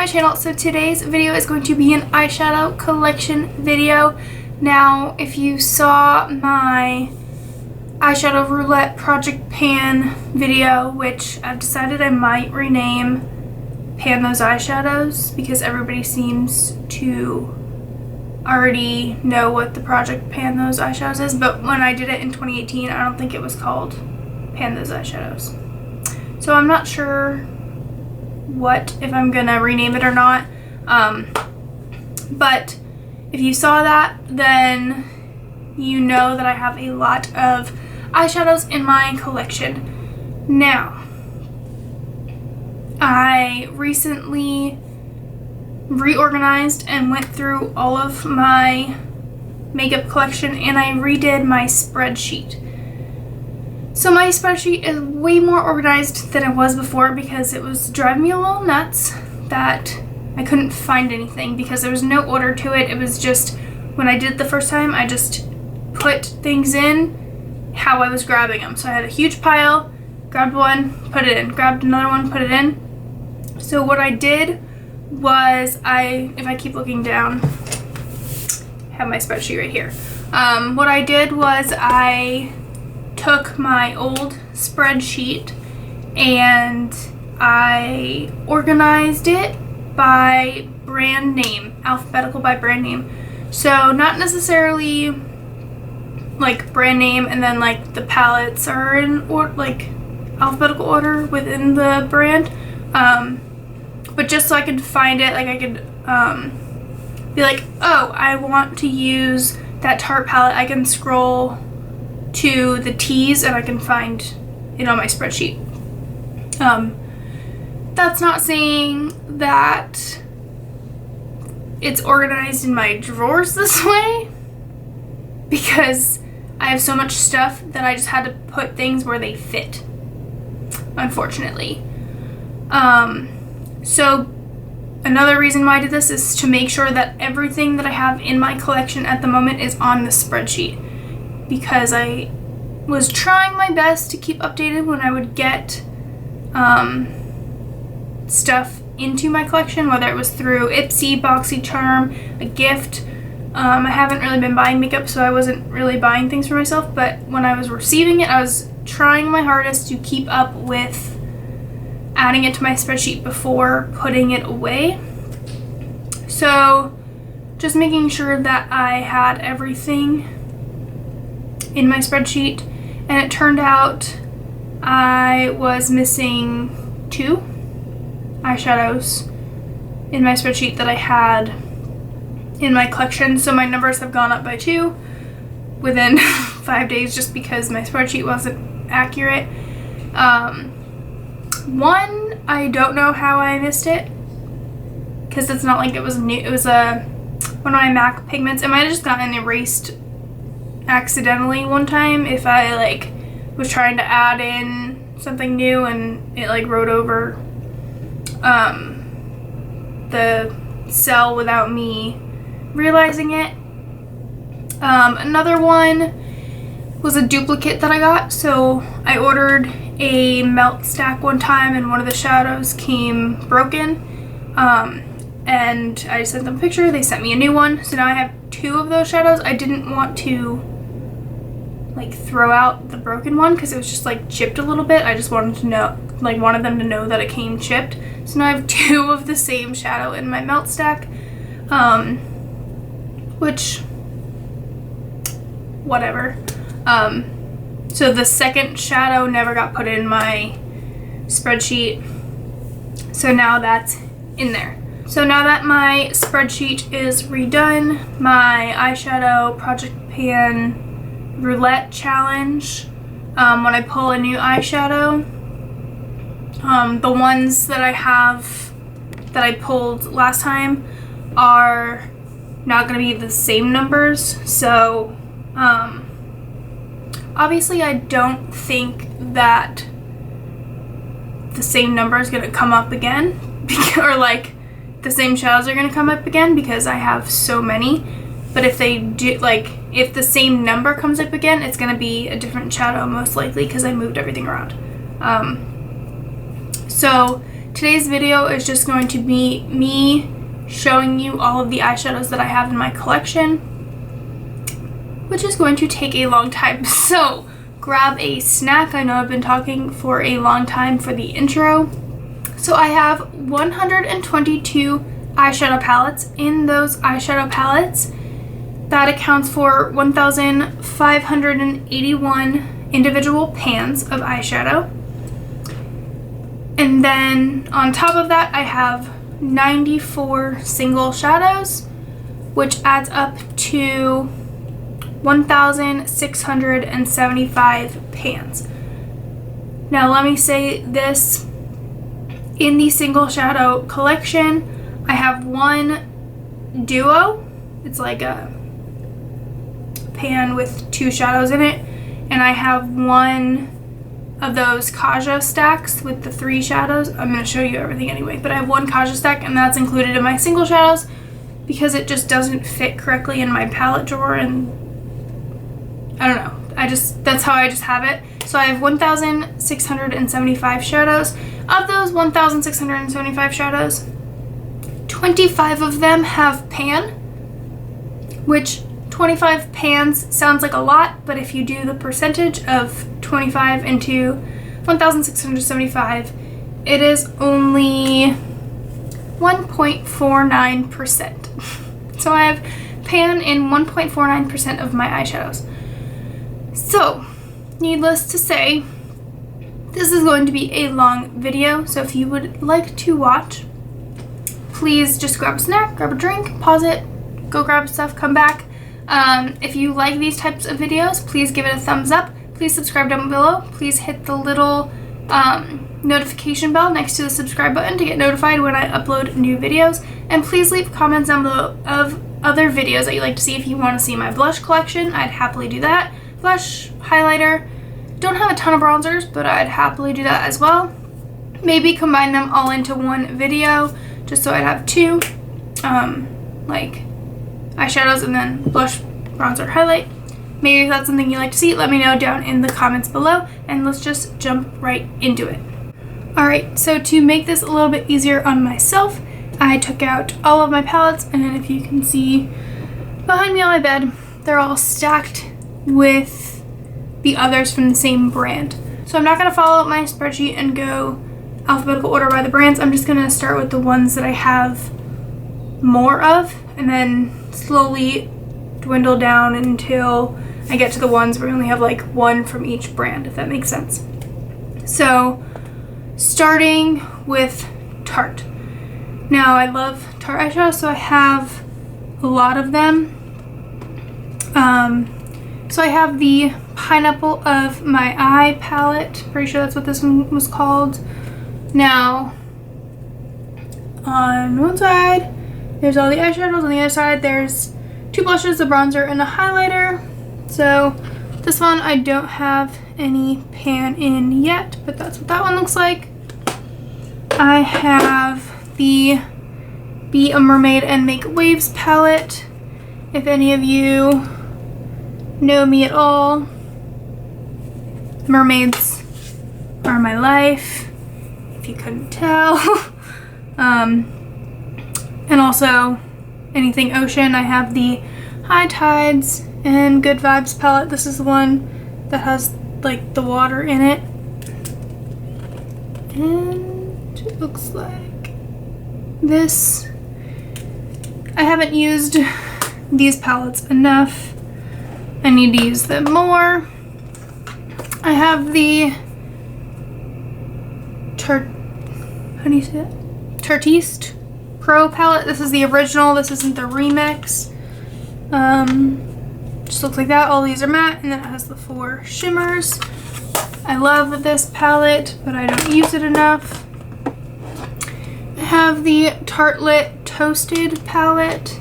my channel. So today's video is going to be an eyeshadow collection video. Now, if you saw my eyeshadow roulette project pan video, which I've decided I might rename Pan Those Eyeshadows because everybody seems to already know what the project Pan Those Eyeshadows is, but when I did it in 2018, I don't think it was called Pan Those Eyeshadows. So I'm not sure if I'm gonna rename it or not, but if you saw that, then you know that I have a lot of eyeshadows in my collection. Now, I recently reorganized and went through all of my makeup collection and I redid my spreadsheet. So my spreadsheet is way more organized than it was before because it was driving me a little nuts that I couldn't find anything because there was no order to it. It was just, when I did it the first time, I just put things in how I was grabbing them. So I had a huge pile, grabbed one, put it in, grabbed another one, put it in. So what I did was if I keep looking down, I have my spreadsheet right here. What I did was I took my old spreadsheet and I organized it by brand name, alphabetical by brand name. So not necessarily like brand name and then like the palettes are in like alphabetical order within the brand, but just so I could find it, like I could be like, oh, I want to use that Tarte palette. I can scroll to the T's and I can find it on my spreadsheet. That's not saying that it's organized in my drawers this way, because I have so much stuff that I just had to put things where they fit, unfortunately. So another reason why I did this is to make sure that everything that I have in my collection at the moment is on the spreadsheet, because I was trying my best to keep updated when I would get stuff into my collection, whether it was through Ipsy, BoxyCharm, a gift. I haven't really been buying makeup, so I wasn't really buying things for myself, but when I was receiving it, I was trying my hardest to keep up with adding it to my spreadsheet before putting it away. So just making sure that I had everything in my spreadsheet, and it turned out I was missing 2 eyeshadows in my spreadsheet that I had in my collection, so my numbers have gone up by 2 within 5 days just because my spreadsheet wasn't accurate. One, I don't know how I missed it because it's not like it was new. It was one of my MAC pigments. It might have just gotten erased accidentally one time if I like was trying to add in something new and it like wrote over the cell without me realizing it. Another one was a duplicate that I got. So I ordered a melt stack one time and one of the shadows came broken, and I sent them a picture. They sent me a new one, so now I have 2 of those shadows. I didn't want to like throw out the broken one because it was just like chipped a little bit. I just wanted to know, like wanted them to know that it came chipped. So now I have 2 of the same shadow in my melt stack, which whatever. So the second shadow never got put in my spreadsheet, so now that's in there. So now that my spreadsheet is redone, my eyeshadow project pan roulette challenge, when I pull a new eyeshadow, the ones that I have that I pulled last time are not going to be the same numbers. So obviously I don't think that the same number is going to come up again, or like the same shadows are going to come up again because I have so many. But if they do, like if the same number comes up again, it's going to be a different shadow most likely because I moved everything around. So today's video is just going to be me showing you all of the eyeshadows that I have in my collection, which is going to take a long time. So grab a snack. I know I've been talking for a long time for the intro. So I have 122 eyeshadow palettes. In those eyeshadow palettes, that accounts for 1,581 individual pans of eyeshadow. And then on top of that, I have 94 single shadows, which adds up to 1,675 pans. Now let me say this, in the single shadow collection, I have one duo. It's like a pan with two shadows in it, and I have one of those Kaja stacks with the 3 shadows. I'm going to show you everything anyway, but I have one Kaja stack, and that's included in my single shadows because it just doesn't fit correctly in my palette drawer, and I don't know, that's how I just have it. So I have 1,675 shadows. Of those 1,675 shadows, 25 of them have pan, which 25 pans sounds like a lot, but if you do the percentage of 25 into 1,675, it is only 1.49%. So I have pan in 1.49% of my eyeshadows. So, needless to say, this is going to be a long video, so if you would like to watch, please just grab a snack, grab a drink, pause it, go grab stuff, come back. If you like these types of videos, please give it a thumbs up. Please subscribe down below. Please hit the little notification bell next to the subscribe button to get notified when I upload new videos. And please leave comments down below of other videos that you'd like to see. If you want to see my blush collection, I'd happily do that. Blush, highlighter. Don't have a ton of bronzers, but I'd happily do that as well. Maybe combine them all into one video, just so I'd have 2, like eyeshadows and then blush, bronzer, highlight. Maybe if that's something you'd like to see, let me know down in the comments below, and let's just jump right into it. Alright, so to make this a little bit easier on myself, I took out all of my palettes, and if you can see behind me on my bed, they're all stacked with the others from the same brand. So I'm not going to follow my spreadsheet and go alphabetical order by the brands. I'm just going to start with the ones that I have more of, and then slowly dwindle down until I get to the ones where we only have like one from each brand, if that makes sense. So starting with Tarte. Now I love Tarte eyeshadows, so I have a lot of them. So I have the Pineapple of My Eye palette. Pretty sure that's what this one was called. Now on one side there's all the eyeshadows, on the other side there's 2 blushes, a bronzer, and a highlighter. So this one I don't have any pan in yet, but that's what that one looks like. I have the Be a Mermaid and Make Waves palette. If any of you know me at all, mermaids are my life, if you couldn't tell. And also anything ocean. I have the High Tides and Good Vibes palette. This is the one that has like the water in it, and it looks like this. I haven't used these palettes enough. I need to use them more. I have the Tarte Pro palette. This is the original. This isn't the remix. Just looks like that. All these are matte, and then it has the 4 shimmers. I love this palette, but I don't use it enough. I have the Tartelette Toasted palette.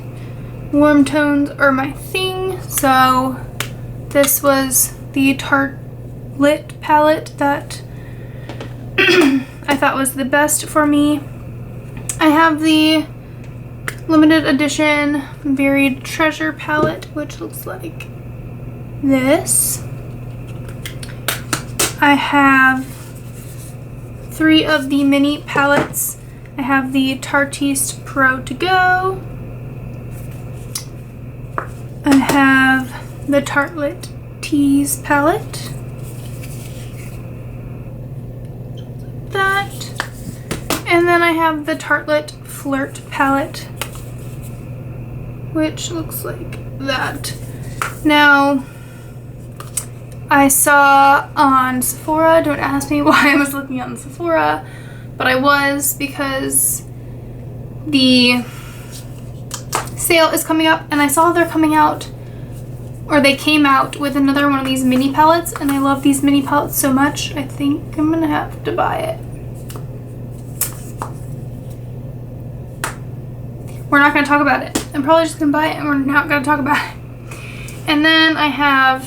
Warm tones are my thing, so this was the Tartelette palette that I thought was the best for me. I have the limited edition Varied Treasure palette, which looks like this. I have 3 of the mini palettes. I have the Tarte Pro To Go. I have the Tartelette Tease palette. That. And then I have the Tartelette Flirt palette, which looks like that. Now, I saw on Sephora, don't ask me why I was looking on Sephora, but I was, because the sale is coming up, and I saw they're coming out, or they came out with another one of these mini palettes, and I love these mini palettes so much, I think I'm gonna have to buy it. We're not gonna talk about it. I'm probably just gonna buy it and we're not gonna talk about it. And then I have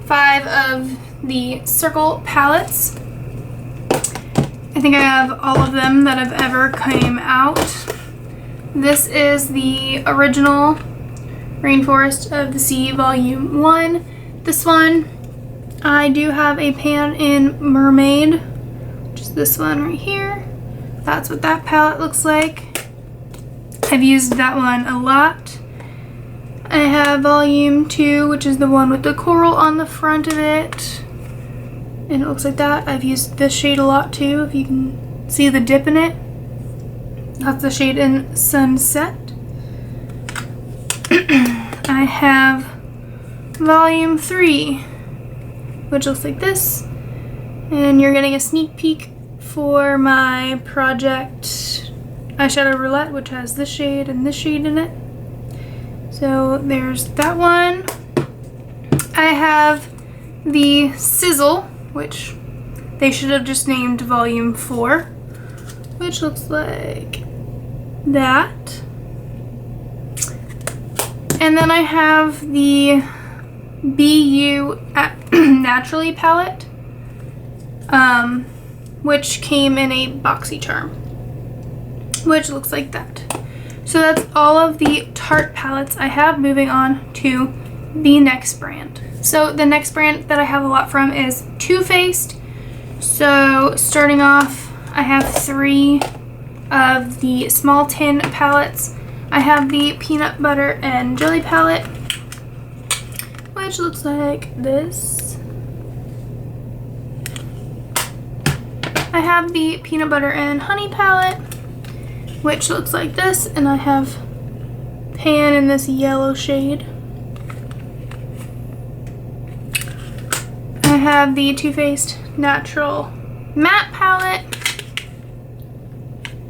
5 of the Circle palettes. I think I have all of them that have ever came out. This is the original Rainforest of the Sea Volume 1. This one, I do have a pan in Mermaid, which is this one right here. That's what that palette looks like. I've used that one a lot. I have Volume 2, which is the one with the coral on the front of it. And it looks like that. I've used this shade a lot too, if you can see the dip in it. That's the shade in Sunset. I have Volume 3, which looks like this. And you're getting a sneak peek for my project Eyeshadow Roulette, which has this shade and this shade in it. So there's that one. I have the Sizzle, which they should have just named Volume 4, which looks like that. And then I have the BU Naturally palette, which came in a BoxyCharm, which looks like that. So that's all of the Tarte palettes I have. Moving on to the next brand. So the next brand that I have a lot from is Too Faced. So starting off, I have 3 of the small tin palettes. I have the Peanut Butter and Jelly palette, which looks like this. I have the Peanut Butter and Honey palette, which looks like this, and I have Pan in this yellow shade. I have the Too Faced Natural Matte palette,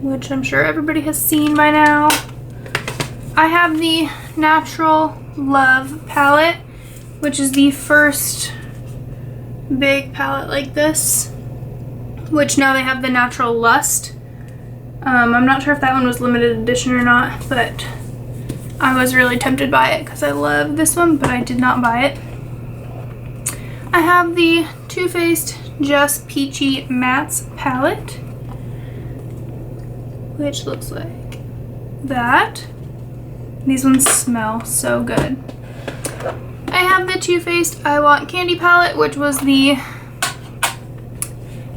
which I'm sure everybody has seen by now. I have the Natural Love palette, which is the first big palette like this, which now they have the Natural Lust. I'm not sure if that one was limited edition or not, but I was really tempted by it because I love this one, but I did not buy it. I have the Too Faced Just Peachy Mattes palette, which looks like that. These ones smell so good. I have the Too Faced I Want Candy palette, which was the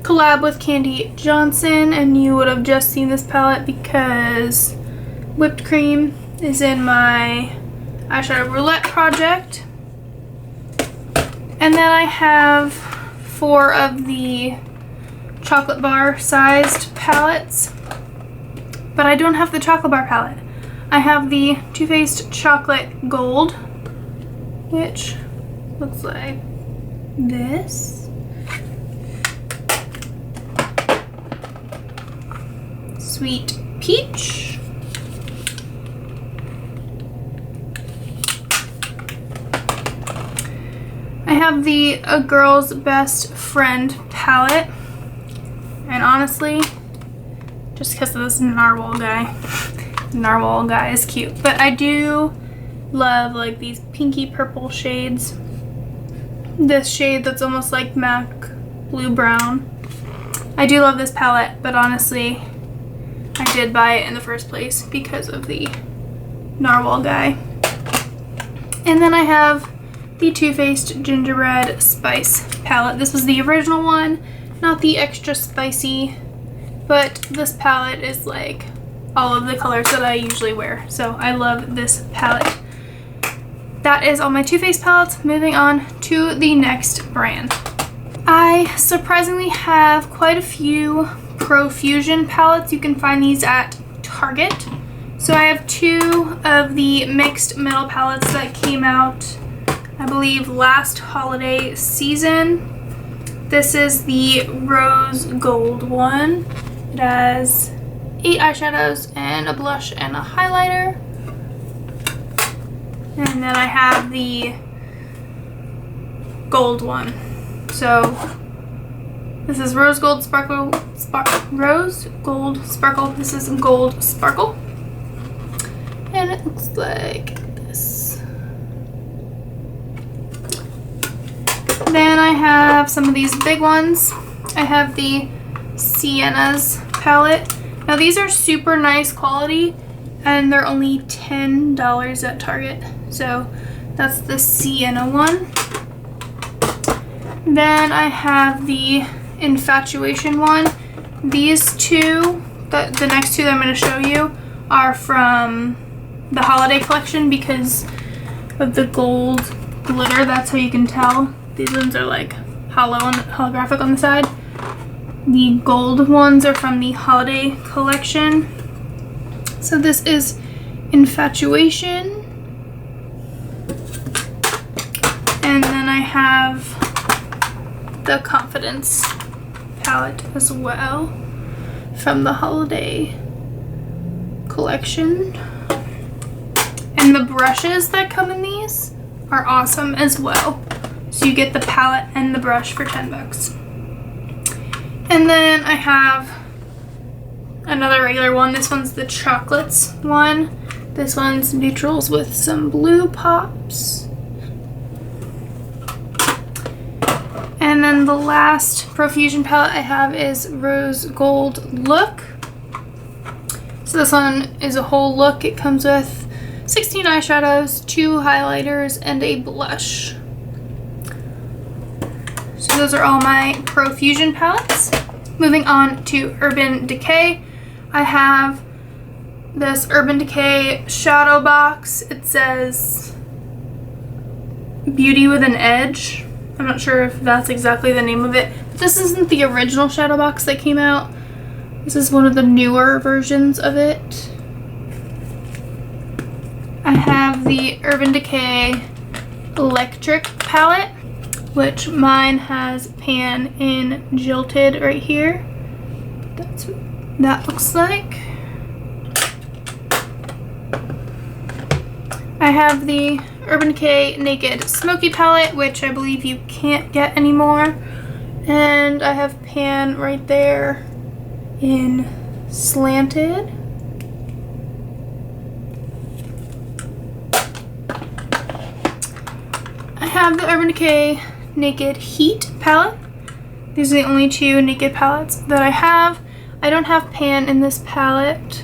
collab with Candy Johnson, and you would have just seen this palette because whipped cream is in my eyeshadow roulette project. And then I have 4 of the chocolate bar sized palettes, but I don't have the chocolate bar palette. I have the Too Faced Chocolate Gold, which looks like this. Sweet Peach. I have the A Girl's Best Friend palette, and honestly, just because of this narwhal guy, the narwhal guy is cute, but I do love like these pinky purple shades. This shade that's almost like MAC Blue Brown. I do love this palette, but honestly, I did buy it in the first place because of the narwhal guy. And then I have the Too Faced Gingerbread Spice palette. This was the original one, not the extra spicy, but this palette is like all of the colors that I usually wear. So I love this palette. That is all my Too Faced palettes. Moving on to the next brand. I surprisingly have quite a few Profusion palettes. You can find these at Target. So I have 2 of the mixed metal palettes that came out, I believe, last holiday season. This is the rose gold one. It has 8 eyeshadows and a blush and a highlighter. And then I have the gold one. So this is rose gold sparkle, rose gold sparkle. This is gold sparkle. And it looks like this. Then I have some of these big ones. I have the Sienna's palette. Now these are super nice quality and they're only $10 at Target. So that's the Sienna one. Then I have the Infatuation one. These 2, the next 2 that I'm going to show you, are from the holiday collection because of the gold glitter. That's how you can tell. These ones are like holographic on the side. The gold ones are from the holiday collection. So this is Infatuation. And then I have the Confidence palette as well from the holiday collection. And the brushes that come in these are awesome as well. So you get the palette and the brush for $10. And then I have another regular one. This one's the chocolates one. This one's neutrals with some blue pops. And then the last Profusion palette I have is Rose Gold Look. So this one is a whole look. It comes with 16 eyeshadows, 2 highlighters, and a blush. So those are all my Profusion palettes. Moving on to Urban Decay. I have this Urban Decay shadow box. It says Beauty with an Edge. I'm not sure if that's exactly the name of it. But this isn't the original shadow box that came out. This is one of the newer versions of it. I have the Urban Decay Electric palette, which mine has Pan in Jilted right here. That's what that looks like. I have the Urban Decay Naked Smoky palette, which I believe you can't get anymore. And I have Pan right there in Slanted. I have the Urban Decay Naked Heat palette. These are the only 2 Naked palettes that I have. I don't have Pan in this palette,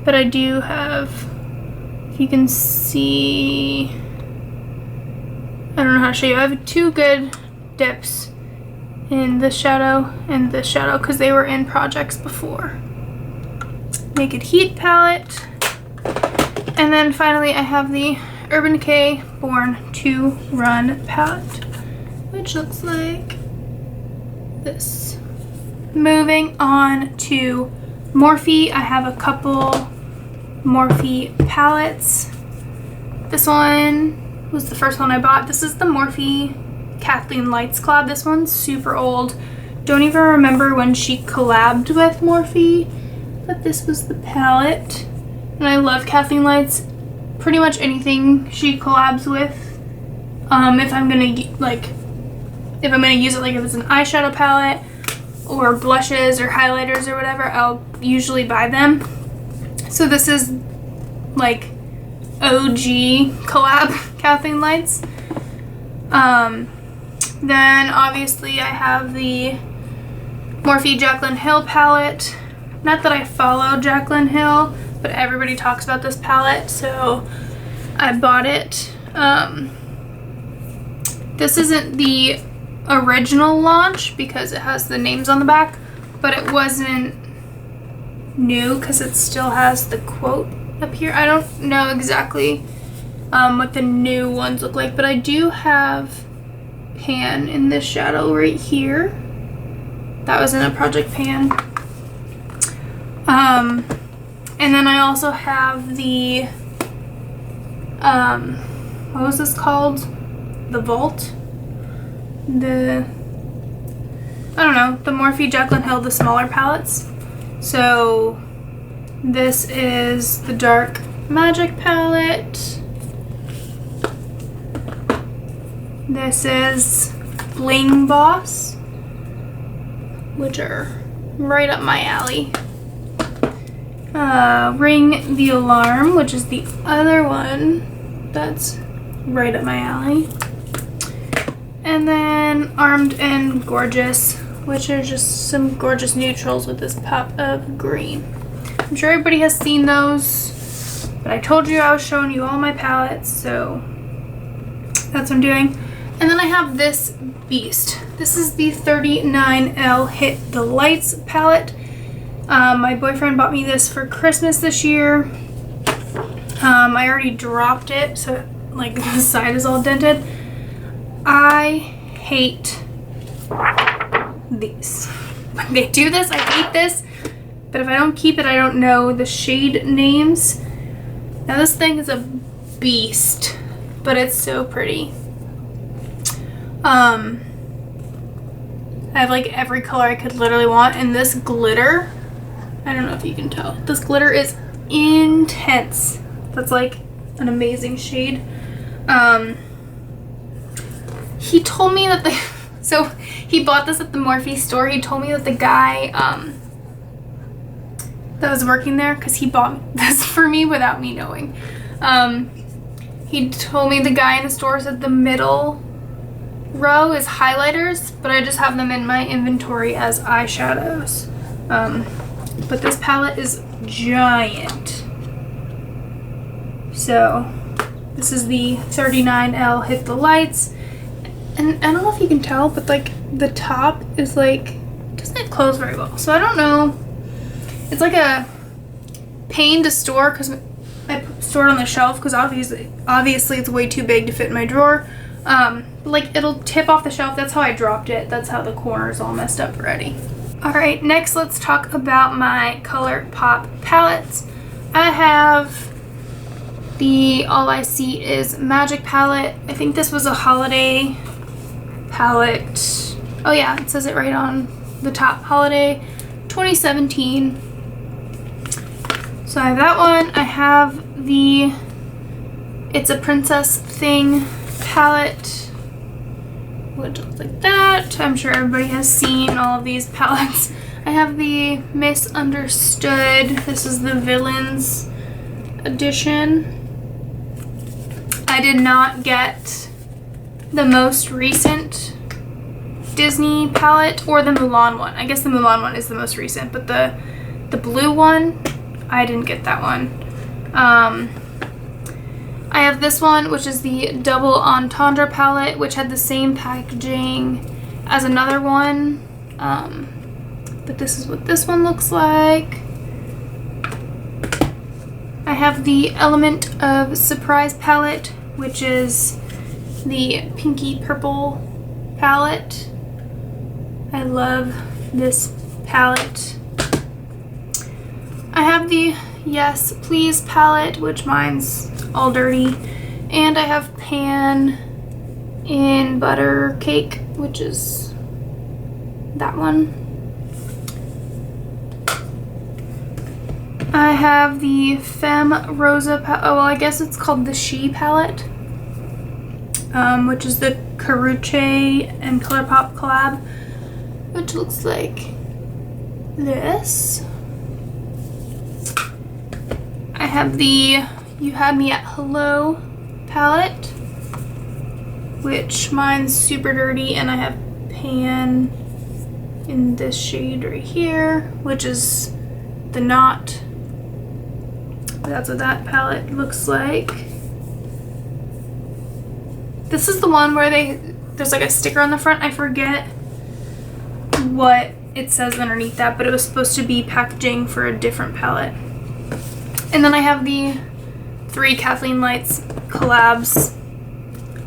but I do have, if you can see, I don't know how to show you. I have 2 good dips in this shadow and this shadow because they were in projects before. Naked Heat palette. And then finally I have the Urban Decay Born to Run palette, which looks like this. Moving on to Morphe. I have a couple Morphe palettes. This one was the first one I bought. This is the Morphe Kathleen Lights collab. This one's super old. Don't even remember when she collabed with Morphe, but this was the palette. And I love Kathleen Lights. Pretty much anything she collabs with. If I'm gonna use it, like if it's an eyeshadow palette or blushes or highlighters or whatever, I'll usually buy them. So this is like OG collab Kathleen Lights. Then obviously I have the Morphe Jaclyn Hill palette. Not that I follow Jaclyn Hill, but everybody talks about this palette, so I bought it. This isn't the original launch because it has the names on the back, but it wasn't new because it still has the quote up here. I don't know exactly what the new ones look like, but I do have Pan in this shadow right here. That was in a Project Pan. And then I also have the, what was this called? The Vault? I don't know, the Morphe Jaclyn Hill, the smaller palettes. So this is the Dark Magic palette. This is Bling Boss, which are right up my alley. Ring the Alarm, which is the other one that's right up my alley. And then Armed and Gorgeous, which are just some gorgeous neutrals with this pop of green. I'm sure everybody has seen those, but I told you I was showing you all my palettes, so that's what I'm doing. And then I have this beast. This is the 39L Hit the Lights palette. My boyfriend bought me this for Christmas this year. I already dropped it, so like the side is all dented. I hate these. When they do this, I hate this. But if I don't keep it, I don't know the shade names. Now this thing is a beast, but it's so pretty. I have like every color I could literally want, and this glitter, I don't know if you can tell, this glitter is intense. That's like an amazing shade. He told me that so he bought this at the Morphe store. He told me that the guy that was working there, because he bought this for me without me knowing. He told me the guy in the store said the middle row is highlighters, but I just have them in my inventory as eyeshadows. But this palette is giant. So this is the 39L Hit the Lights. And I don't know if you can tell, but like the top is like, doesn't close very well. So I don't know. It's like a pain to store because I store it on the shelf because obviously it's way too big to fit in my drawer. Like it'll tip off the shelf. That's how I dropped it. That's how the corner's all messed up already. Alright, next let's talk about my Colourpop palettes. I have the All I See Is Magic palette. I think this was a holiday palette. Oh yeah, it says it right on the top. Holiday 2017. So I have that one. I have the It's a Princess Thing palette, which looks like that. I'm sure everybody has seen all of these palettes. I have the Misunderstood. This is the Villains edition. I did not get the most recent Disney palette or the Mulan one. I guess the Mulan one is the most recent, but the blue one, I didn't get that one. I have this one, which is the Double Entendre palette, which had the same packaging as another one. But this is what this one looks like. I have the Element of Surprise palette, which is the pinky purple palette. I love this palette. I have the Yes Please palette, which mine's all dirty. And I have Pan in Butter Cake, which is that one. I have the Femme Rosa palette. Oh, well, I guess it's called the She palette, which is the Carucci and Colourpop collab, which looks like this. I have the You Had Me at Hello palette, which mine's super dirty, and I have Pan in this shade right here, which is the Knot. That's what that palette looks like. This is the one where they there's like a sticker on the front. I forget what it says underneath that, but it was supposed to be packaging for a different palette. And then I have the 3 Kathleen Lights collabs,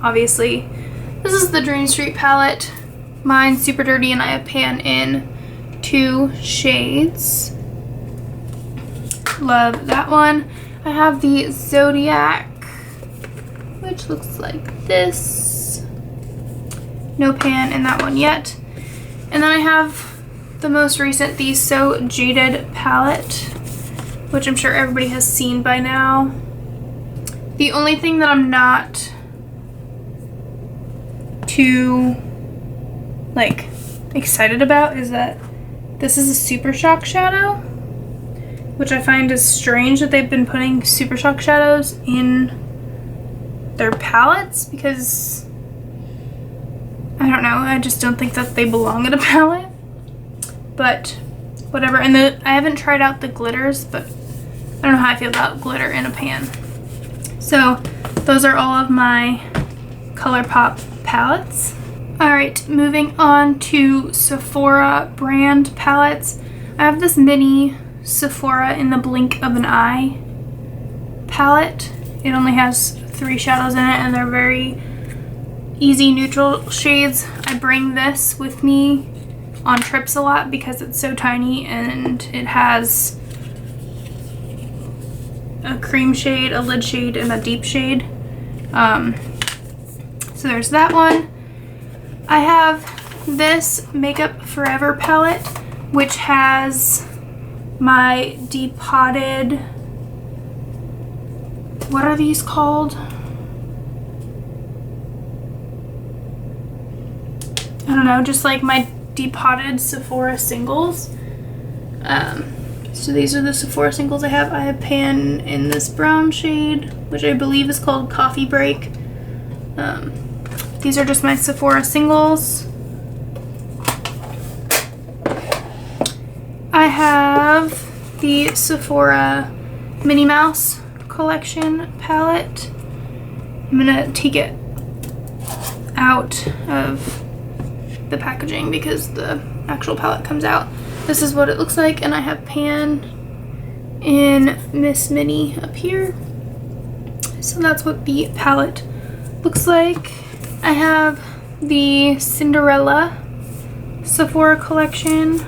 obviously. This is the Dream Street palette. Mine's Super Dirty, and I have Pan in 2 shades. Love that one. I have the Zodiac, which looks like this. No pan in that one yet. And then I have the most recent, the So Jaded palette, which I'm sure everybody has seen by now. The only thing that I'm not too like excited about is that this is a Super Shock shadow, which I find is strange that they've been putting Super Shock shadows in their palettes, because I don't know, I just don't think that they belong in a palette. But whatever. And I haven't tried out the glitters, but I don't know how I feel about glitter in a pan. So those are all of my Colourpop palettes. Alright, moving on to Sephora brand palettes. I have this mini Sephora in the Blink of an Eye palette. It only has 3 shadows in it, and they're very easy neutral shades. I bring this with me on trips a lot because it's so tiny, and it has a cream shade, a lid shade, and a deep shade. So there's that one. I have this Makeup Forever palette, which has my depotted, what are these called? I don't know, just like my depotted Sephora singles. So these are the Sephora singles I have. I have Pan in this brown shade, which I believe is called Coffee Break. These are just my Sephora singles. I have the Sephora Minnie Mouse Collection palette. I'm gonna take it out of the packaging because the actual palette comes out. This is what it looks like, and I have Pan in Miss Minnie up here. So that's what the palette looks like. I have the Cinderella Sephora Collection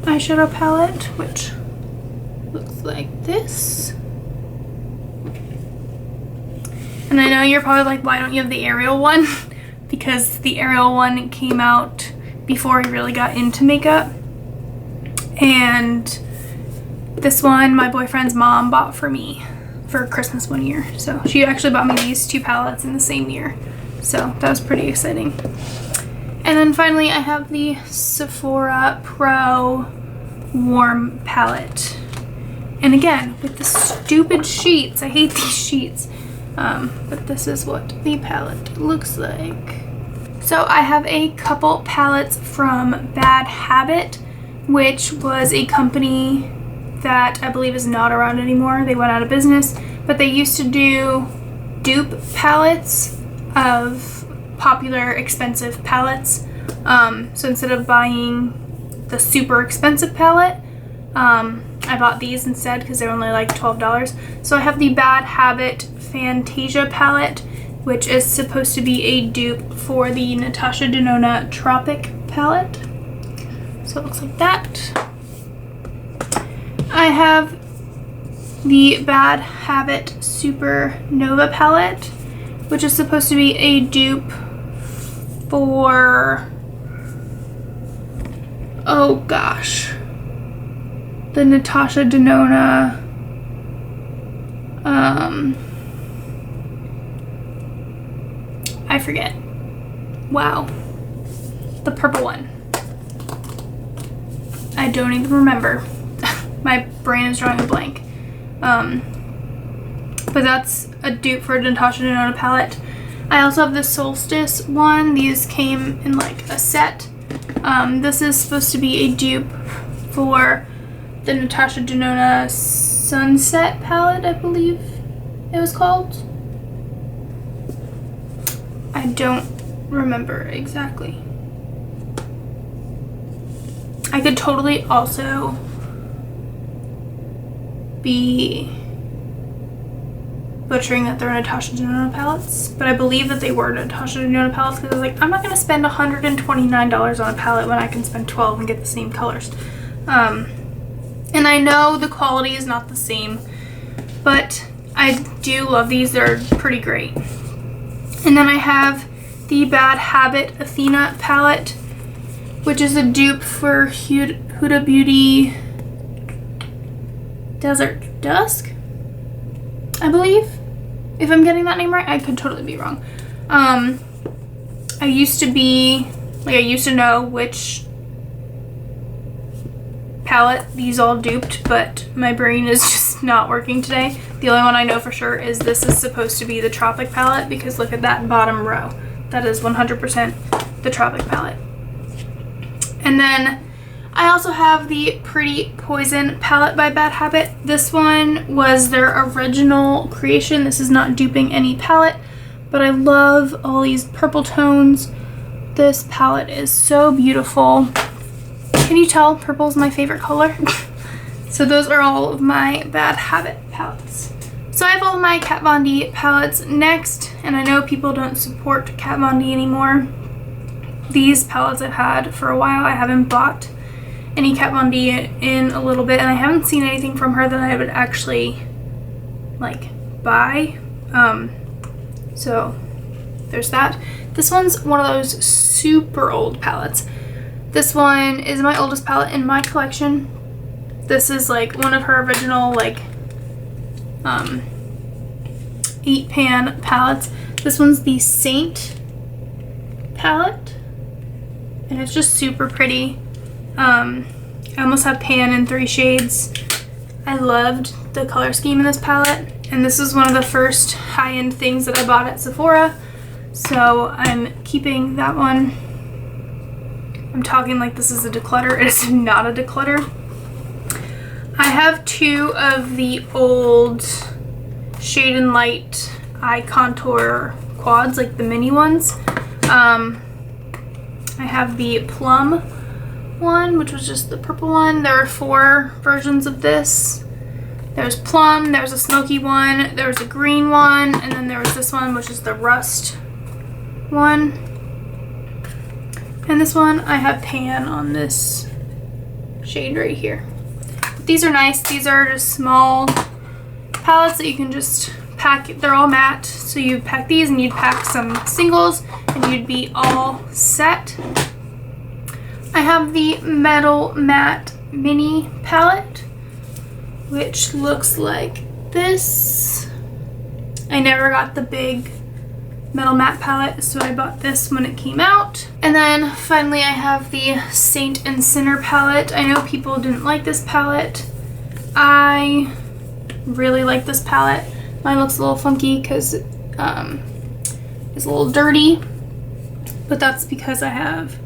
eyeshadow palette, which looks like this. And I know you're probably like, why don't you have the Ariel one? Because the Ariel one came out before I really got into makeup. And this one my boyfriend's mom bought for me for Christmas one year. So she actually bought me these 2 palettes in the same year. So that was pretty exciting. And then finally I have the Sephora Pro Warm palette. And again, with the stupid sheets, I hate these sheets. But this is what the palette looks like. So I have a couple palettes from Bad Habit, which was a company that I believe is not around anymore. They went out of business, but they used to do dupe palettes of popular expensive palettes. So instead of buying the super expensive palette, I bought these instead because they're only like $12. So I have the Bad Habit Fantasia palette, which is supposed to be a dupe for the Natasha Denona Tropic palette. So it looks like that. I have the Bad Habit Supernova palette, which is supposed to be a dupe for, oh gosh, the Natasha Denona I forget. Wow. The purple one. I don't even remember. My brain is drawing a blank. But that's a dupe for a Natasha Denona palette. I also have the Solstice one. These came in like a set. This is supposed to be a dupe for the Natasha Denona Sunset palette, I believe it was called. I don't remember exactly. I could totally also be butchering that they're Natasha Denona palettes, but I believe that they were Natasha Denona palettes because I was like, I'm not going to spend $129 on a palette when I can spend $12 and get the same colors. And I know the quality is not the same, but I do love these. They're pretty great. And then I have the Bad Habit Athena palette, which is a dupe for Huda Beauty Desert Dusk, I believe. If I'm getting that name right, I could totally be wrong. I used to know which palette these all duped, but my brain is just not working today. The only one I know for sure is this is supposed to be the Tropic palette, because look at that bottom row. That is 100% the Tropic palette. And then I also have the Pretty Poison palette by Bad Habit. This one was their original creation. This is not duping any palette, but I love all these purple tones. This palette is so beautiful. Can you tell purple is my favorite color? So those are all of my Bad Habit palettes. So I have all of my Kat Von D palettes next, and I know people don't support Kat Von D anymore. These palettes I've had for a while. I haven't bought any Kat Von D in a little bit, and I haven't seen anything from her that I would actually like buy. So there's that. This one's one of those super old palettes. This one is my oldest palette in my collection. This is like one of her original like 8-pan palettes. This one's the Saint palette, and it's just super pretty. I almost have pan in 3 shades. I loved the color scheme in this palette, and this is one of the first high-end things that I bought at Sephora, so I'm keeping that one. I'm talking like this is a declutter. It is not a declutter. I have 2 of the old Shade and Light eye contour quads, like the mini ones. I have the Plum one, which was just the purple one. There are 4 versions of this. There's Plum, there's a smoky one, there's a green one, and then there was this one, which is the Rust one. And this one, I have pan on this shade right here. But these are nice. These are just small palettes that you can just pack. They're all matte, so you pack these and you'd pack some singles and you'd be all set. I have the Metal Matte Mini palette, which looks like this. I never got the big Metal Matte palette, so I bought this when it came out. And then finally I have the Saint and Sinner palette. I know people didn't like this palette. I really like this palette. Mine looks a little funky because it's a little dirty, but that's because I have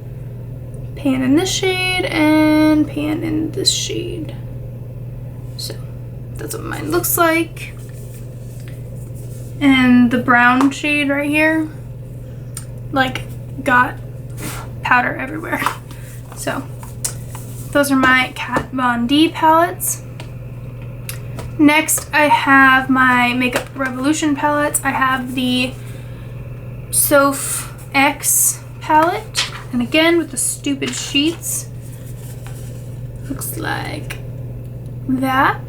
pan in this shade and pan in this shade. So that's what mine looks like. And the brown shade right here, like, got powder everywhere. So those are my Kat Von D palettes. Next, I have my Makeup Revolution palettes. I have the Soph X palette, and again with the stupid sheets. Looks like that.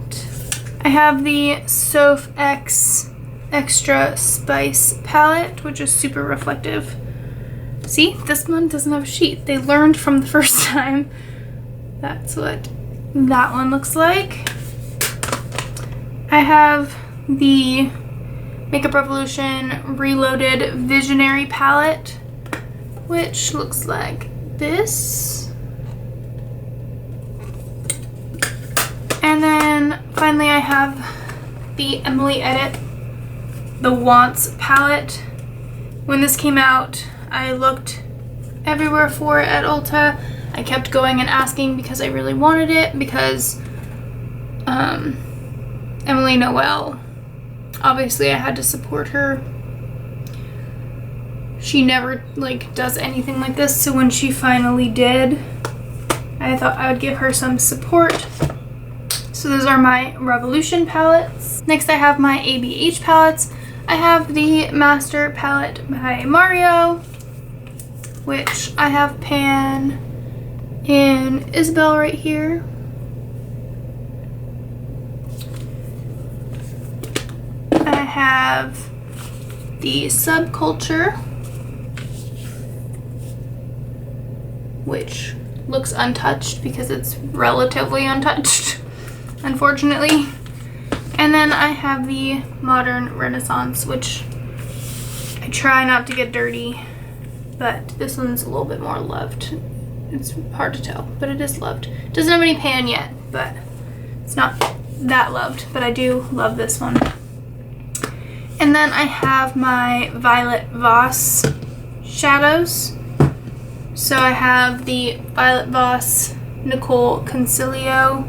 I have the Soph X Extra Spice palette, which is super reflective. See, this one doesn't have a sheet. They learned from the first time. That's what that one looks like. I have the Makeup Revolution Reloaded Visionary palette, which looks like this. And then finally I have the Emily Edit The Wants palette. When this came out, I looked everywhere for it at Ulta. I kept going and asking because I really wanted it, because Emily Noel, obviously I had to support her. she never like does anything like this, so when she finally did, I thought I would give her some support. So those are my Revolution palettes. Next I have my ABH palettes. I have the Master palette by Mario, which I have Pan and Isabel right here. I have the Subculture, which looks untouched because it's relatively untouched, unfortunately. And then I have the Modern Renaissance, which I try not to get dirty, but this one's a little bit more loved. It's hard to tell, but it is loved. Doesn't have any pan yet, but it's not that loved, but I do love this one. And then I have my Violet Voss shadows. So I have the Violet Voss Nicole Concilio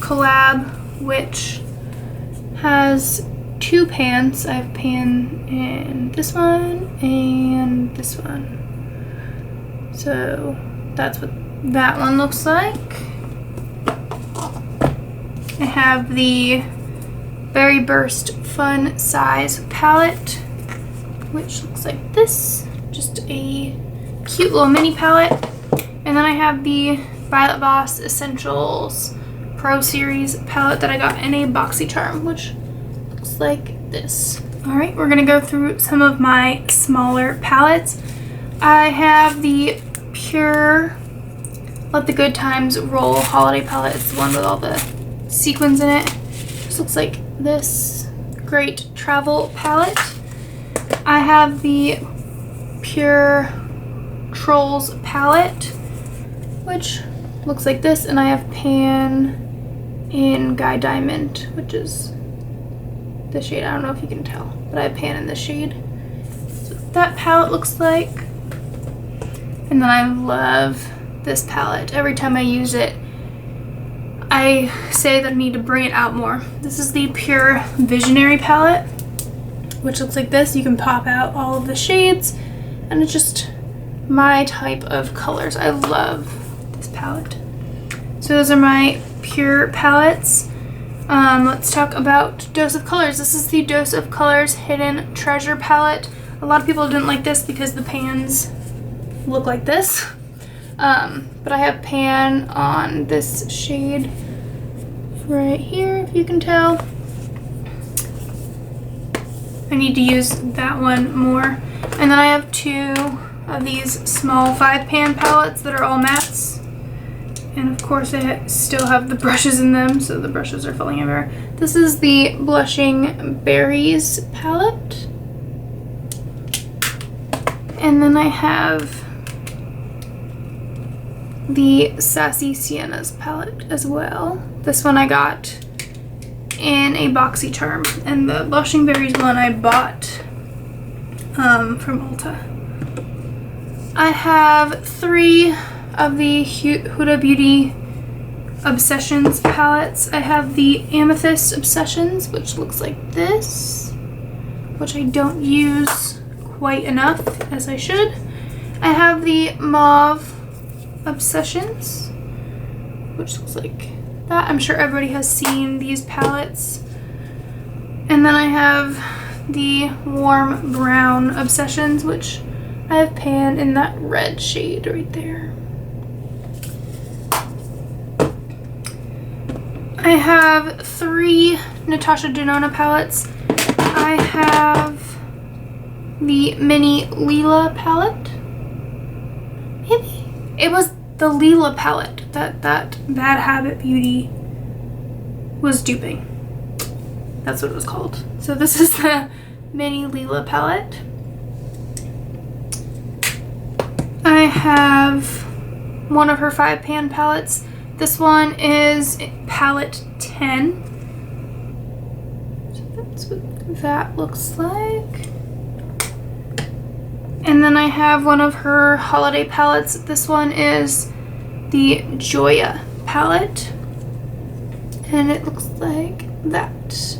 collab, which has two pans. I have pan in this one and this one. So that's what that one looks like. I have the Berry Burst Fun Size palette, which looks like this. Just a cute little mini palette. And then I have the Violet Voss Essentials Pro Series palette that I got in a BoxyCharm, which looks like this. Alright, we're gonna go through some of my smaller palettes. I have the Pure Let the Good Times Roll Holiday palette. It's the one with all the sequins in it. This looks like this Great Travel palette. I have the Pure Trolls palette, which looks like this, and I have pan in Guy Diamond, which is the shade. I don't know if you can tell, but I have pan in this shade. So that palette looks like. And then I love this palette. Every time I use it, I say that I need to bring it out more. This is the Pure Visionary palette, which looks like this. You can pop out all of the shades, and it's just my type of colors. I love this palette. So those are my Pure palettes. Let's talk about Dose of Colors. This is the Dose of Colors Hidden Treasure palette. A lot of people didn't like this because the pans look like this. But I have pan on this shade right here, if you can tell. I need to use that one more. And then I have two of these small 5-pan palettes that are all mattes. And of course I still have the brushes in them, so the brushes are falling everywhere. This is the Blushing Berries palette. And then I have the Sassy Siennas palette as well. This one I got in a BoxyCharm, and the Blushing Berries one I bought from Ulta. I have 3 of the Huda Beauty Obsessions palettes. I have the Amethyst Obsessions, which looks like this, which I don't use quite enough as I should. I have the Mauve Obsessions, which looks like that. I'm sure everybody has seen these palettes. And then I have the Warm Brown Obsessions, which I have pan in that red shade right there. I have 3 Natasha Denona palettes. I have the Mini Lila palette. Maybe it was the Lila palette that Bad Habit Beauty was duping. That's what it was called. So this is the Mini Lila palette. I have one of her 5-pan palettes. This one is palette 10. So that's what that looks like. And then I have one of her holiday palettes. This one is the Joya palette. And it looks like that.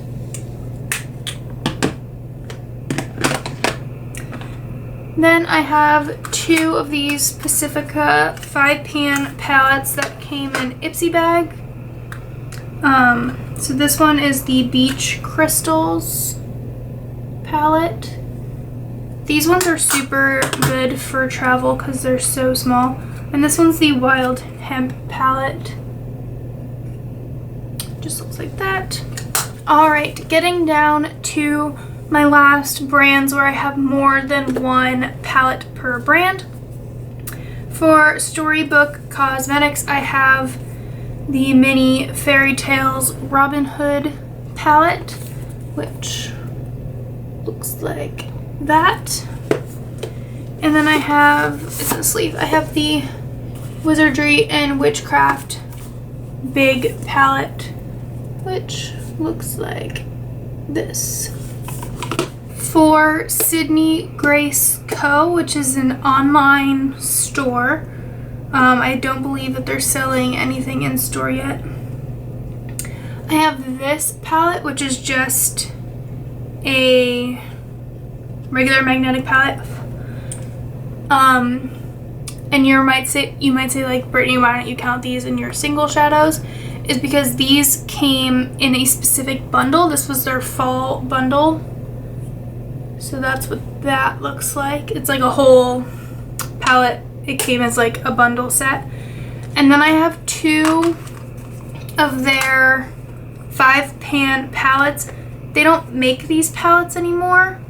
Then I have 2 of these Pacifica 5-pan palettes that came in Ipsy bag. So this one is the Beach Crystals palette. These ones are super good for travel because they're so small. And this one's the Wild Hemp palette. Just looks like that. Alright, getting down to my last brands where I have more than 1 palette per brand. For Storybook Cosmetics, I have the Mini Fairy Tales Robin Hood palette, which looks like that. And then I have, it's in a sleeve, I have the Wizardry and Witchcraft Big palette, which looks like this. For Sydney Grace Co., which is an online store, I don't believe that they're selling anything in store yet. I have this palette, which is just a regular magnetic palette. And you might say like, Brittany, why don't you count these in your single shadows? Is because these came in a specific bundle. This was their fall bundle. So that's what that looks like. It's like a whole palette. It came as like a bundle set. And then I have 2 of their 5-pan palettes. They don't make these palettes anymore.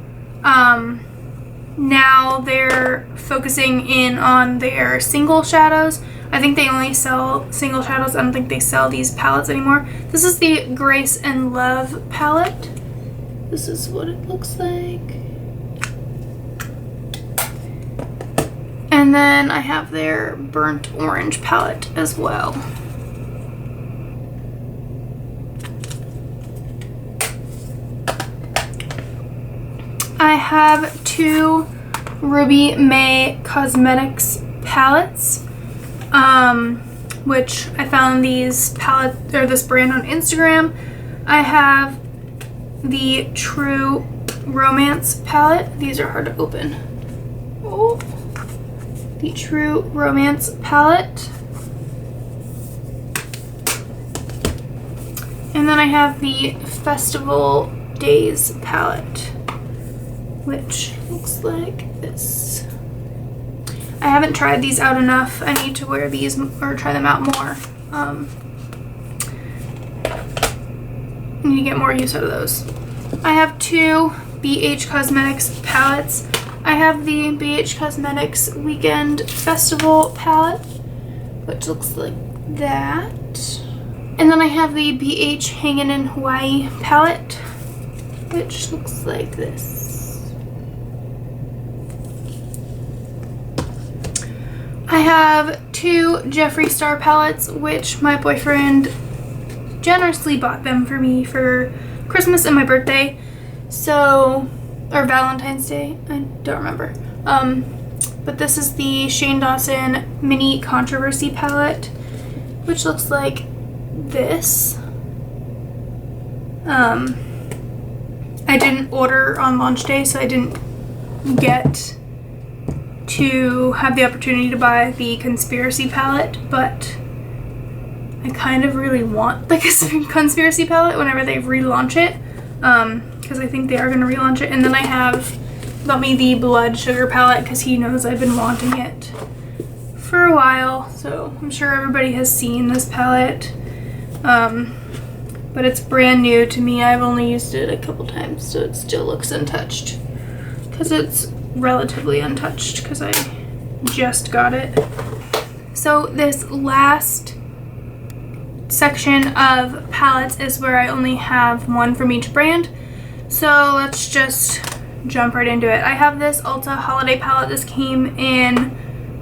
Now they're focusing in on their single shadows. I think they only sell single shadows. I don't think they sell these palettes anymore. This is the Grace and Love palette. This is what it looks like. And then I have their Burnt Orange palette as well. I have 2 Ruby May Cosmetics palettes, which I found these palette or this brand on Instagram. I have the True Romance palette. These are hard to open. Oh. The True Romance palette. And then I have the Festival Days palette, which looks like this. I haven't tried these out enough. I need to wear these or try them out more. I need to get more use out of those. I have 2 BH Cosmetics palettes. I have the BH Cosmetics Weekend Festival palette, which looks like that. And then I have the BH Hangin' in Hawaii palette, which looks like this. I have 2 Jeffree Star palettes, which my boyfriend generously bought them for me for Christmas and my birthday. So, or Valentine's Day, I don't remember. But this is the Shane Dawson Mini Controversy palette, which looks like this. I didn't order on launch day, so I didn't get to have the opportunity to buy the Conspiracy palette, but I kind of really want the Conspiracy palette whenever they relaunch it, because I think they are going to relaunch it. And then I have got me the Blood Sugar palette because he knows I've been wanting it for a while, so I'm sure everybody has seen this palette, but it's brand new to me. I've only used it a couple times, so it still looks untouched because it's relatively untouched because I just got it. So this last section of palettes is where I only have one from each brand, so let's just jump right into it. I have this Ulta Holiday palette. This came in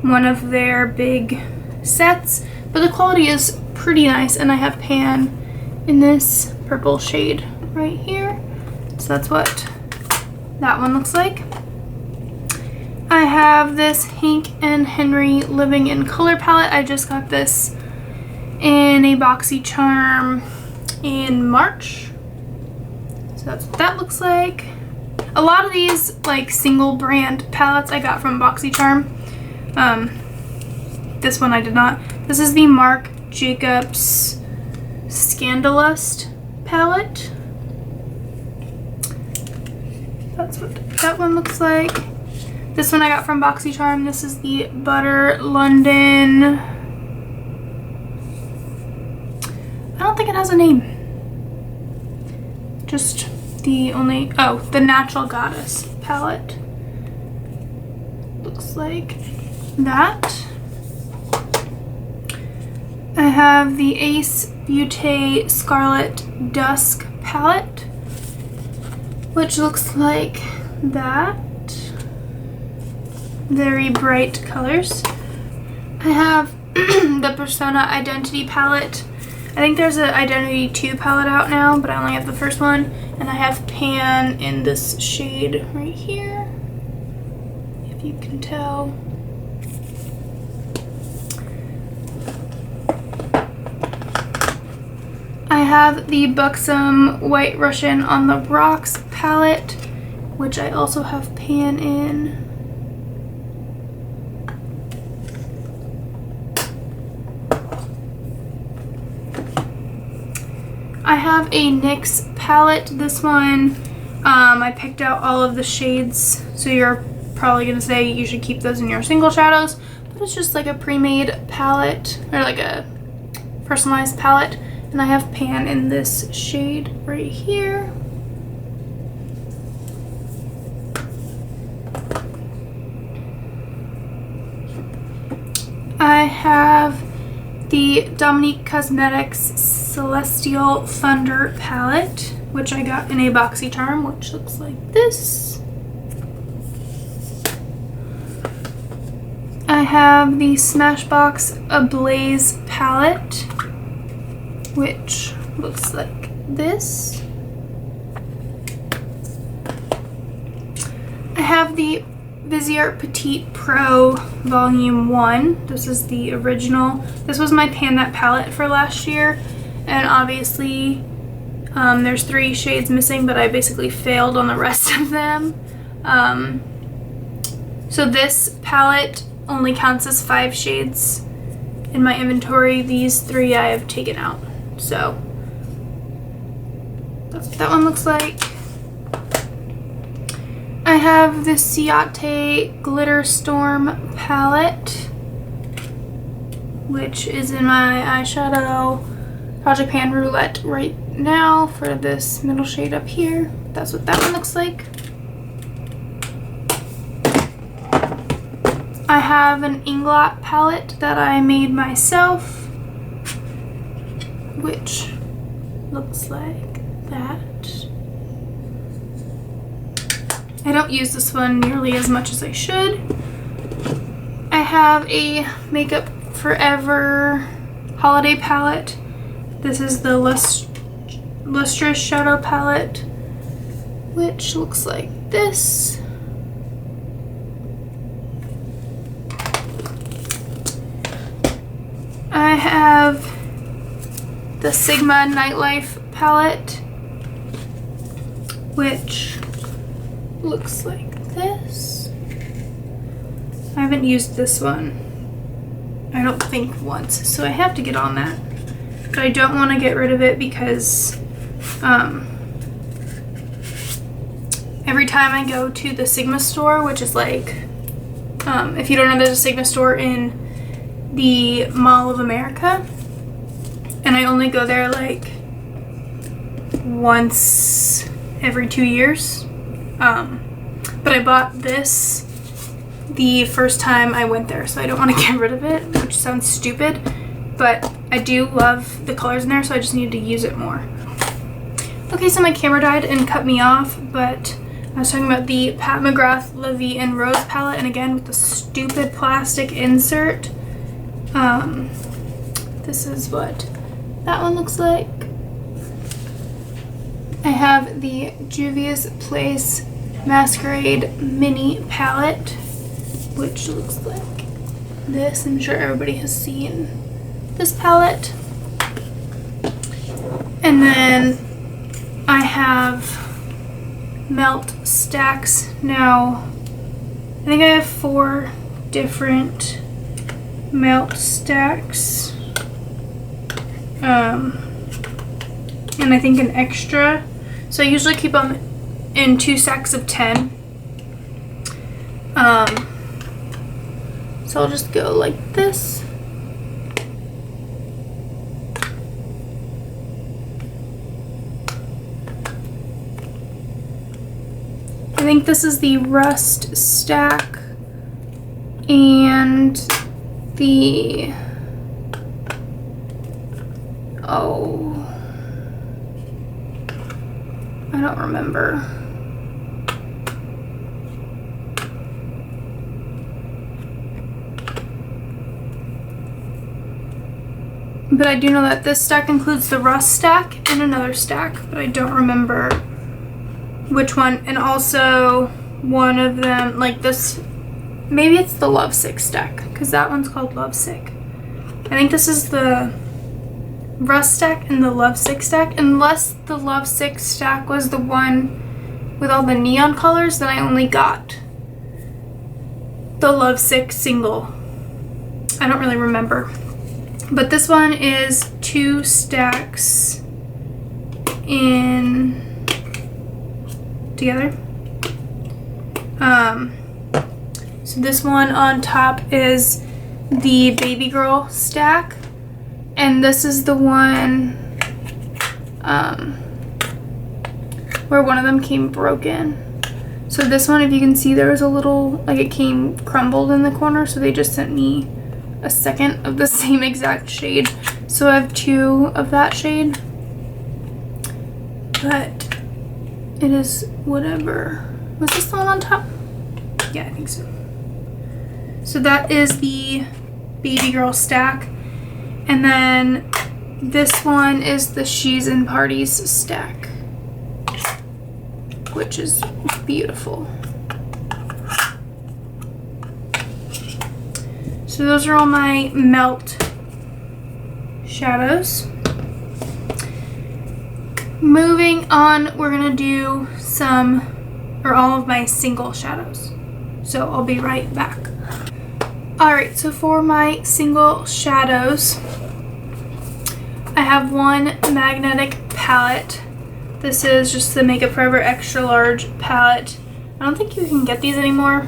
one of their big sets, but the quality is pretty nice, and I have pan in this purple shade right here, so that's what that one looks like. I have this Hank and Henry Living in Color palette. I just got this in a BoxyCharm in March, so that's what that looks like. A lot of these like single brand palettes I got from BoxyCharm. This one I did not. This is the Marc Jacobs Scandalust palette. That's what that one looks like. This one I got from BoxyCharm. This is the Butter London. I don't think it has a name. Just the only, oh, the Natural Goddess palette. Looks like that. I have the Ace Beauté Scarlet Dusk palette, which looks like that. Very bright colors. I have the Persona Identity palette. I think there's an Identity 2 palette out now, but I only have the first one. And I have Pan in this shade right here, if you can tell. I have the Buxom White Russian on the Rocks palette, which I also have Pan in. I have a NYX palette. This one, I picked out all of the shades, so you're probably gonna say you should keep those in your single shadows, but it's just like a pre-made palette, or like a personalized palette, and I have Pan in this shade right here. I have the Dominique Cosmetics Celestial Thunder palette, which I got in a BoxyCharm, which looks like this. I have the Smashbox Ablaze palette, which looks like this. I have the Vizier Petite Pro Volume 1. This is the original. This was my Pan That palette for last year, and obviously there's 3 shades missing, but I basically failed on the rest of them. So this palette only counts as 5 shades in my inventory. These 3 I have taken out. So that's what that one looks like. I have the Ciate Glitter Storm palette, which is in my eyeshadow Project Pan Roulette right now for this middle shade up here. That's what that one looks like. I have an Inglot palette that I made myself, which looks like that. I don't use this one nearly as much as I should. I have a Makeup Forever holiday palette. This is the Lustrous Shadow palette, which looks like this. I have the Sigma Nightlife palette, which looks like this. I haven't used this one, I don't think, once, so I have to get on that. But I don't want to get rid of it because every time I go to the Sigma store, which is like, if you don't know, there's a Sigma store in the Mall of America, and I only go there like once every 2 years. But I bought this the first time I went there, so I don't want to get rid of it, which sounds stupid, but I do love the colors in there, so I just need to use it more. Okay, so my camera died and cut me off, but I was talking about the Pat McGrath La Vie en Rose palette, and again with the stupid plastic insert. This is what that one looks like. I have the Juvia's Place Masquerade Mini palette, which looks like this. I'm sure everybody has seen this palette. And then I have melt stacks. Now, I think I have 4 different melt stacks. And I think an extra. So I usually keep them in 2 stacks of 10. So I'll just go like this. I think this is the rust stack and the, I don't remember. But I do know that this stack includes the rust stack and another stack, but I don't remember which one. And also one of them, like this, maybe it's the Lovesick stack, because that one's called Lovesick. I think this is the rust stack and the Lovesick stack. Unless the Lovesick stack was the one with all the neon colors, then I only got the Lovesick single. I don't really remember. But this one is 2 stacks in together. So this one on top is the Baby Girl stack, and this is the one where one of them came broken. So this one, if you can see, there was a little, like, it came crumbled in the corner, so they just sent me a second of the same exact shade. So I have 2 of that shade, but it is whatever. Was this the one on top? Yeah, I think so. So that is the Baby Girl stack. And then this one is the She's in Parties stack, which is beautiful. So those are all my melt shadows. Moving on, we're gonna do all of my single shadows. So I'll be right back. Alright, so for my single shadows, I have one magnetic palette. This is just the Makeup Forever Extra Large palette. I don't think you can get these anymore,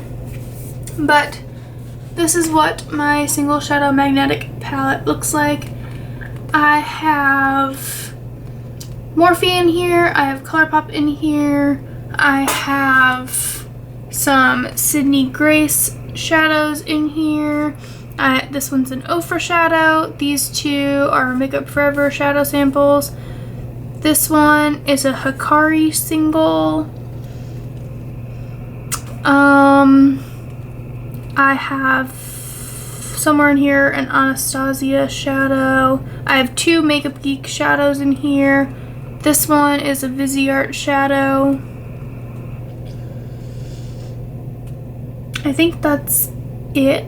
but this is what my single shadow magnetic palette looks like. I have Morphe in here, I have Colourpop in here, I have some Sydney Grace shadows in here. This one's an Ofra shadow. These 2 are Makeup Forever shadow samples. This one is a Hikari single. I have somewhere in here an Anastasia shadow. I have 2 Makeup Geek shadows in here. This one is a Viseart shadow. I think that's it,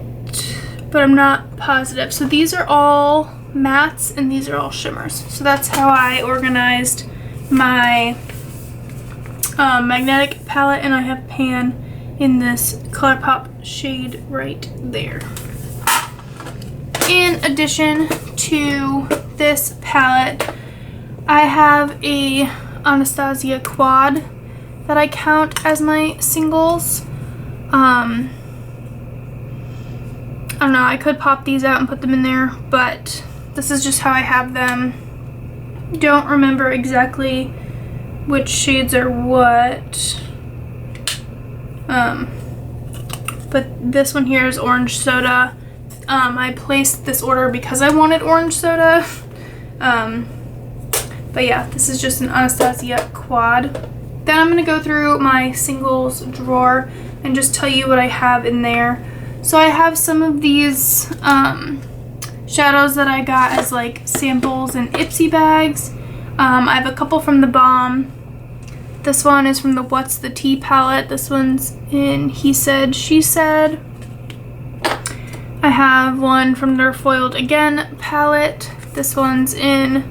but I'm not positive. So these are all mattes and these are all shimmers. So that's how I organized my magnetic palette, and I have pan in this Colourpop shade right there. In addition to this palette, I have a Anastasia quad that I count as my singles. I don't know, I could pop these out and put them in there, but this is just how I have them. Don't remember exactly which shades are what. But this one here is Orange Soda. I placed this order because I wanted Orange Soda. But yeah, this is just an Anastasia quad. Then I'm going to go through my singles drawer and just tell you what I have in there. So I have some of these shadows that I got as like samples in Ipsy bags. I have a couple from the Balm. This one is from the What's the Tea palette. This one's in He Said, She Said. I have one from their Foiled Again palette. This one's in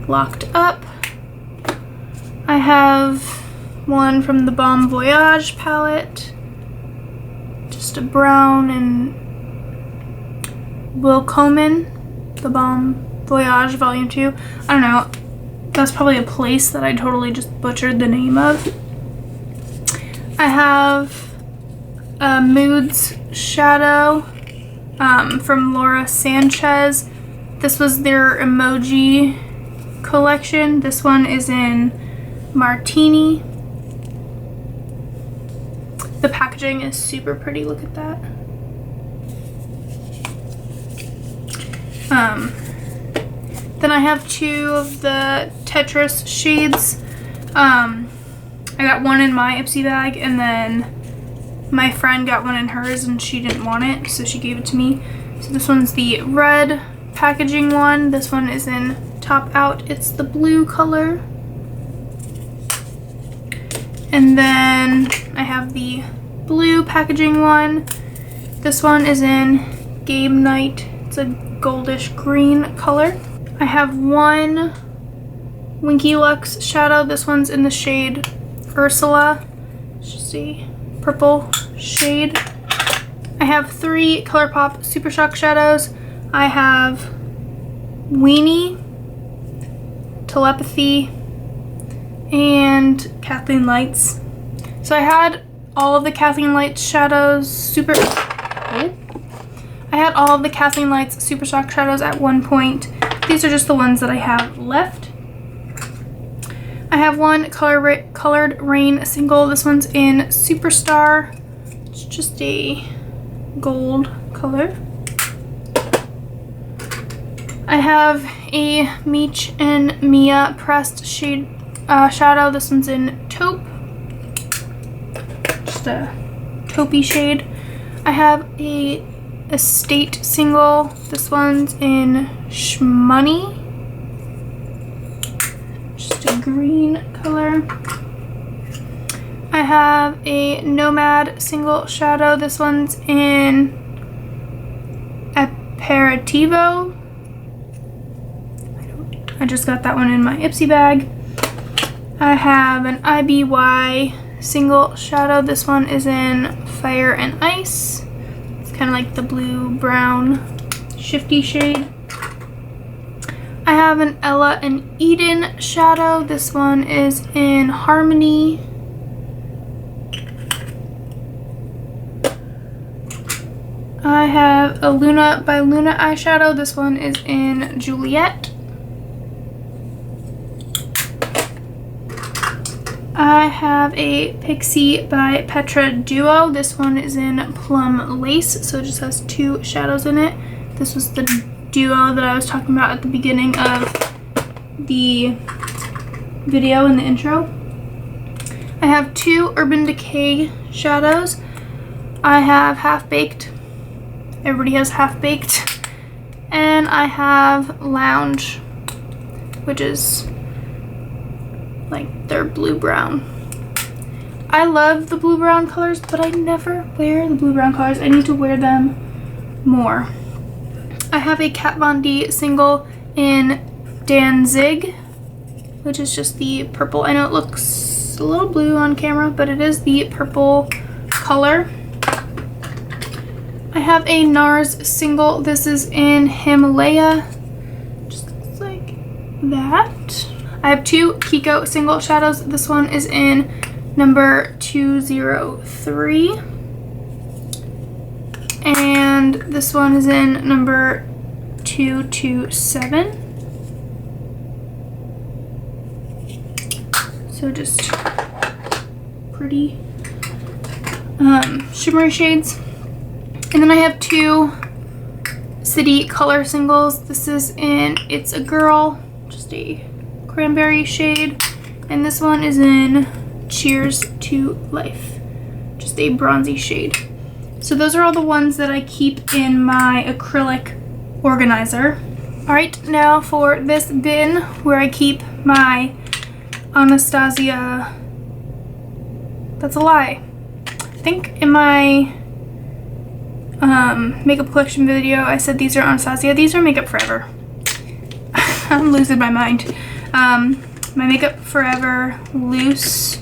Locked Up. I have one from the Bon Voyage palette. Just a brown and Willkommen, the Bon Voyage Volume 2. I don't know. That's probably a place that I totally just butchered the name of. I have a Moods shadow from Laura Sanchez. This was their emoji collection. This one is in Martini. The packaging is super pretty. Look at that. Then I have two of the Tetris shades. I got one in my Ipsy bag, and then my friend got one in hers and she didn't want it, so she gave it to me. So this one's the red packaging one. This one is in Top Out. It's the blue color. And then I have the blue packaging one. This one is in Game Night. It's a goldish green color. I have one Winky Lux shadow. This one's in the shade Ursula. It's just a purple shade. I have three Colourpop Super Shock shadows. I have Weenie, Telepathy, and Kathleen Lights. So I had all of the Kathleen Lights shadows I had all of the Kathleen Lights Super Shock shadows at one point. These are just the ones that I have left. I have one Colored Rain single. This one's in Superstar. It's just a gold color. I have a Meech and Mia pressed shade shadow. This one's in Taupe. Just a taupey shade. I have a Estate single. This one's in Shmoney. Just a green color. I have a Nomad single shadow. This one's in Aperitivo. I just got that one in my Ipsy bag. I have an IBY single shadow. This one is in Fire and Ice. It's kind of like the blue-brown shifty shade. I have an Ella and Eden shadow. This one is in Harmony. I have a Luna by Luna eyeshadow. This one is in Juliet. I have a Pixie by Petra Duo. This one is in Plum Lace, so it just has two shadows in it. This was the duo that I was talking about at the beginning of the video in the intro. I have two Urban Decay shadows. I have Half Baked. Everybody has Half Baked. And I have Lounge, which is like their blue-brown. I love the blue-brown colors, but I never wear the blue-brown colors. I need to wear them more. I have a Kat Von D single in Danzig, which is just the purple. I know it looks a little blue on camera, but it is the purple color. I have a NARS single. This is in Himalaya. Just looks like that. I have two Kiko single shadows. This one is in number 203. And this one is in number 227. So just pretty shimmery shades. And then I have two City Color singles. This is in It's a Girl, just a cranberry shade. And this one is in Cheers to Life, just a bronzy shade. So those are all the ones that I keep in my acrylic organizer. All right, now for this bin where I keep my Anastasia, that's a lie. I think in my makeup collection video I said these are Anastasia. These are Makeup Forever. I'm losing my mind. My Makeup Forever loose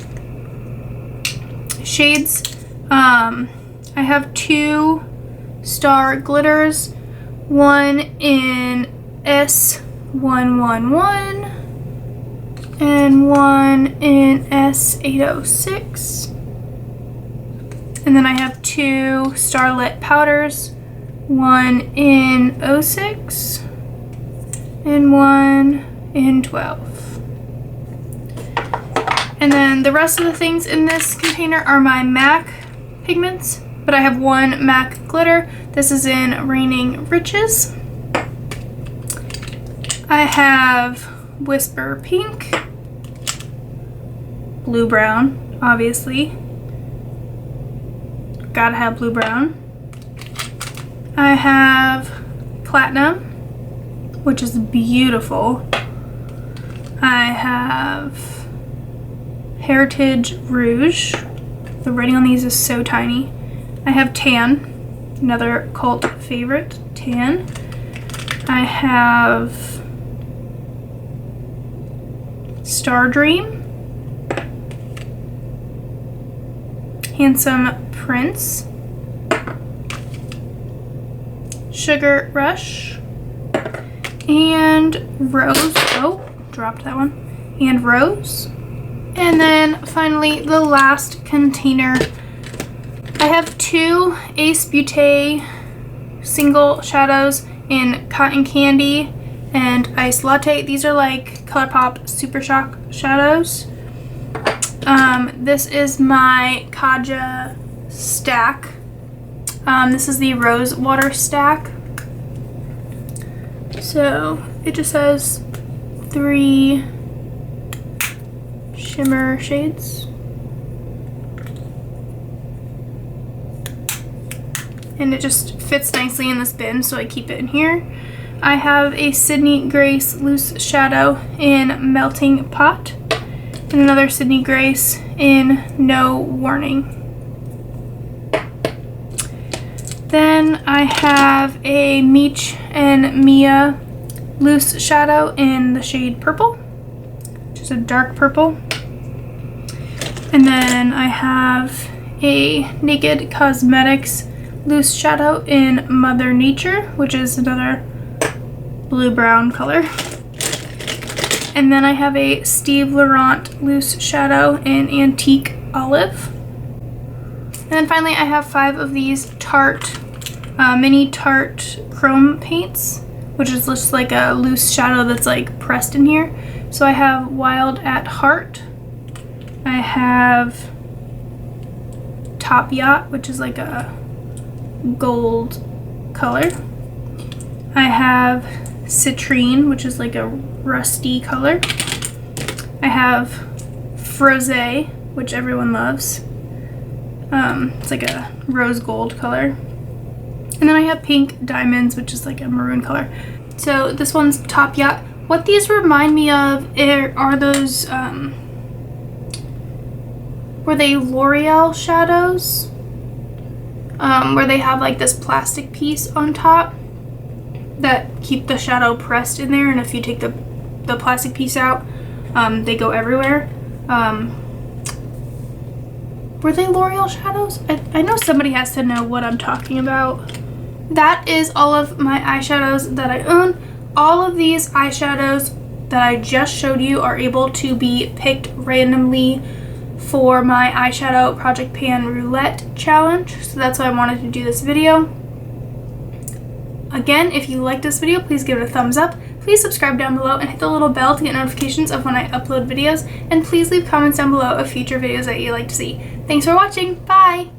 shades. I have 2 star glitters, one in S111 and one in S806. And then I have 2 Starlit powders, one in 06 and one in 12. And then the rest of the things in this container are my MAC pigments, but I have 1 MAC glitter. This is in Raining Riches. I have Whisper Pink, Blue Brown, obviously. Gotta have Blue Brown. I have Platinum, which is beautiful. I have Heritage Rouge. The writing on these is so tiny. I have Tan, another cult favorite, Tan. I have Star Dream, Handsome Prince, Sugar Rush, and Rose. Oh, dropped that one. And Rose. And then finally, the last container. I have 2 Ace Beauté single shadows in Cotton Candy and Ice Latte. These are like Colourpop Super Shock shadows. This is my Kaja stack. This is the Rose Water stack. So it just has 3 shimmer shades. And it just fits nicely in this bin, so I keep it in here. I have a Sydney Grace loose shadow in Melting Pot, and another Sydney Grace in No Warning. Then I have a Meech and Mia loose shadow in the shade Purple, which is a dark purple. And then I have a Naked Cosmetics loose shadow in Mother Nature, which is another blue-brown color. And then I have a Steve Laurent loose shadow in Antique Olive. And then finally I have 5 of these Tarte, mini Tarte chrome paints, which is just like a loose shadow that's like pressed in here. So I have Wild at Heart. I have Top Yacht, which is like a gold color. I have Citrine, which is like a rusty color. I have Frosé, which everyone loves. It's like a rose gold color. And then I have Pink Diamonds, which is like a maroon color. So this one's Top Yacht. What these remind me of are those, were they L'Oreal shadows? Where they have like this plastic piece on top that keep the shadow pressed in there, and if you take the plastic piece out, they go everywhere. Were they L'Oreal shadows? I know somebody has to know what I'm talking about. That is all of my eyeshadows that I own. All of these eyeshadows that I just showed you are able to be picked randomly for my eyeshadow Project Pan Roulette challenge. So that's why I wanted to do this video. Again, if you liked this video, please give it a thumbs up. Please subscribe down below and hit the little bell to get notifications of when I upload videos. And please leave comments down below of future videos that you'd like to see. Thanks for watching. Bye!